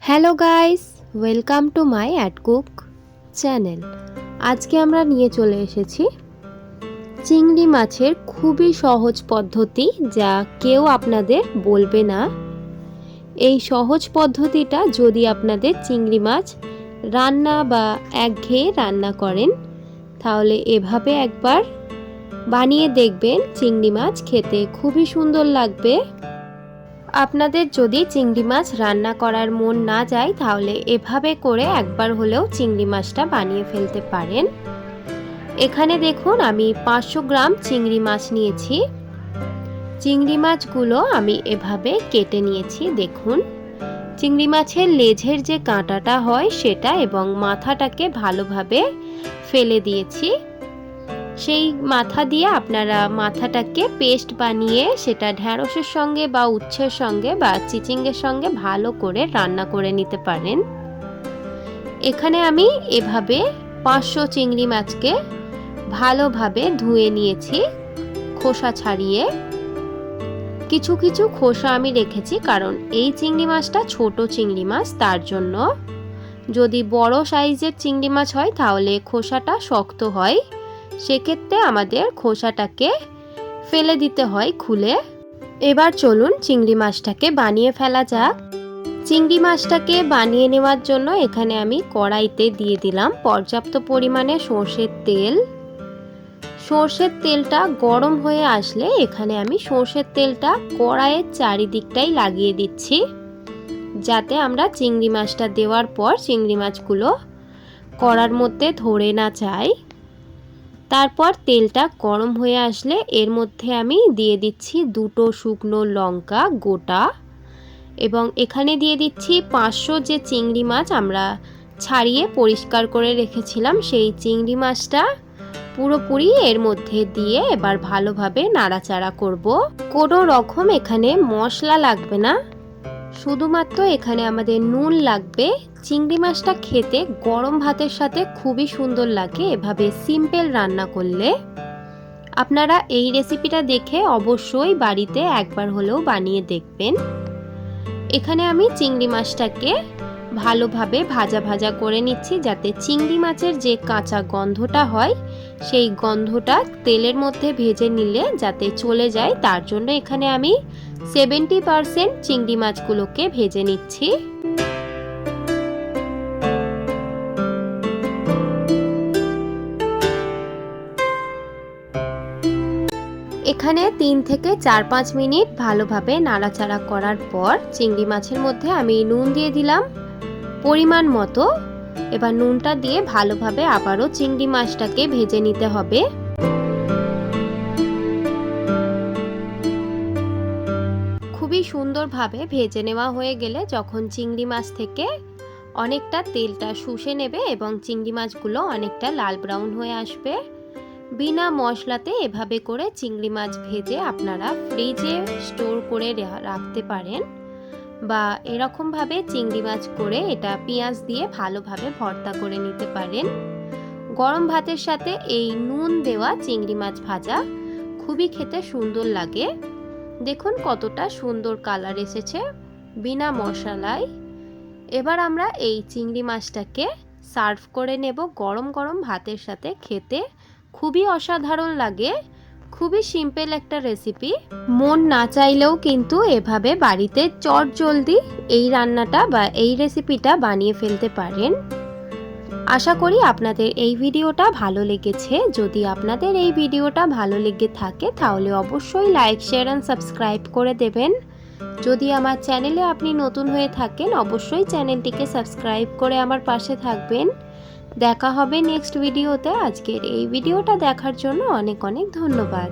Hello guys, welcome to my at cook channel. আজকে আমরা নিয়ে চলে এসেছি চিংড়ি মাছের খুবই সহজ পদ্ধতি, যা কেউ আপনাদের বলবে না। এই সহজ পদ্ধতিটা যদি আপনাদের চিংড়ি মাছ রান্না বা একঘেয়ে রান্না করেন, তাহলে এভাবে একবার বানিয়ে দেখবেন। চিংড়ি মাছ খেতে খুবই সুন্দর লাগবে। আপনাদের যদি চিংড়ি মাছ রান্না করার মন না যায়, তাহলে এভাবে করে একবার হলেও চিংড়ি মাছটা বানিয়ে ফেলতে পারেন। এখানে দেখুন, আমি 500 গ্রাম চিংড়ি মাছ নিয়েছি। চিংড়ি মাছগুলো আমি এভাবে কেটে নিয়েছি। দেখুন, চিংড়ি মাছের লেজের যে কাঁটাটা হয় সেটা এবং মাথাটাকে ভালোভাবে ফেলে দিয়েছি। সেই মাথা দিয়ে আপনারা মাথাটাকে পেস্ট বানিয়ে সেটা ঢ্যাঁড়সের সঙ্গে বা উচ্ছের সঙ্গে বা চিচিঙ্গের সঙ্গে ভালো করে রান্না করে নিতে পারেন। এখানে আমি এভাবে 500 চিংড়ি মাছকে ভালোভাবে ধুয়ে নিয়েছি, খোসা ছাড়িয়ে। কিছু কিছু খোসা আমি রেখেছি, কারণ এই চিংড়ি মাছটা ছোট চিংড়ি মাছ, তার জন্য। যদি বড় সাইজের চিংড়ি মাছ হয় তাহলে খোসাটা শক্ত হয়, সেক্ষেত্রে আমাদের খোসাটাকে ফেলে দিতে হয় খুলে। এবার চলুন চিংড়ি মাছটাকে বানিয়ে ফেলা যাক। চিংড়ি মাছটাকে বানিয়ে নেওয়ার জন্য এখানে আমি কড়াইতে দিয়ে দিলাম পর্যাপ্ত পরিমাণে সর্ষের তেল। সর্ষের তেলটা গরম হয়ে আসলে এখানে আমি সর্ষের তেলটা কড়াইয়ের চারিদিকটাই লাগিয়ে দিচ্ছি, যাতে আমরা চিংড়ি মাছটা দেওয়ার পর চিংড়ি মাছগুলো কড়ার মধ্যে ধরে না যায়। তারপর তেলটা গরম হয়ে আসলে এর মধ্যে আমি দিয়ে দিচ্ছি 2টো শুকনো লঙ্কা গোটা, এবং এখানে দিয়ে দিচ্ছি 500 যে চিংড়ি মাছ আমরা ছাড়িয়ে পরিষ্কার করে রেখেছিলাম, সেই চিংড়ি মাছটা পুরোপুরি এর মধ্যে দিয়ে এবার ভালোভাবে নাড়াচাড়া করব। কোনো রকম এখানে মশলা লাগবে না, শুধুমাত্র এখানে আমাদের নুন লাগবে। চিংড়ি মাছটা খেতে গরম ভাতের সাথে খুবই সুন্দর লাগে এভাবে সিম্পল রান্না করলে। আপনারা এই রেসিপিটা দেখে অবশ্যই বাড়িতে একবার হলেও বানিয়ে দেখবেন। এখানে আমি চিংড়ি মাছটাকে ভালোভাবে ভাজা ভাজা করে নিচ্ছি, যাতে চিংড়ি মাছের যে কাঁচা গন্ধটা হয় সেই গন্ধটা তেলের মধ্যে ভেজে নিলে যাতে চলে যায়, তার জন্য এখানে আমি 70% চিংড়ি মাছগুলোকে ভেজে নিচ্ছি। এখানে 3 থেকে 4-5 মিনিট ভালোভাবে নাড়াচাড়া করার পর চিংড়ি মাছের মধ্যে আমি নুন দিয়ে দিলাম পরিমাণ মতো। এবার নুনটা দিয়ে ভালোভাবে আবারও চিংড়ি মাছটাকে ভেজে নিতে হবে। খুবই সুন্দরভাবে ভেজে নেওয়া হয়ে গেলে যখন চিংড়ি মাছ থেকে অনেকটা তেলটা শুষে নেবে এবং চিংড়ি মাছগুলো অনেকটা লাল ব্রাউন হয়ে আসবে, বিনা মশলাতে এভাবে করে চিংড়ি মাছ ভেজে আপনারা ফ্রিজে স্টোর করে রাখতে পারেন, বা এরকমভাবে চিংড়ি মাছ করে এটা পেঁয়াজ দিয়ে ভালোভাবে ভর্তা করে নিতে পারেন। গরম ভাতের সাথে এই নুন দেওয়া চিংড়ি মাছ ভাজা খুবই খেতে সুন্দর লাগে। দেখুন কতটা সুন্দর কালার এসেছে বিনা মশলায়। এবার আমরা এই চিংড়ি মাছটাকে সার্ভ করে নেব গরম গরম ভাতের সাথে। খেতে খুবই অসাধারণ লাগে, খুবই সিম্পল একটা রেসিপি। মন না চাইলেও কিন্তু এভাবে বাড়িতে চটজলদি এই রান্নাটা বা এই রেসিপিটা বানিয়ে ফেলতে পারেন। আশা করি আপনাদের এই ভিডিওটা ভালো লেগেছে। যদি আপনাদের এই ভিডিওটা ভালো লেগে থাকে তাহলে অবশ্যই লাইক, শেয়ার এন্ড সাবস্ক্রাইব করে দেবেন। যদি আমার চ্যানেলে আপনি নতুন হয়ে থাকেন, অবশ্যই চ্যানেলটিকে সাবস্ক্রাইব করে আমার পাশে থাকবেন। দেখা হবে নেক্সট ভিডিওতে। আজকের এই ভিডিওটা দেখার জন্য অনেক অনেক ধন্যবাদ।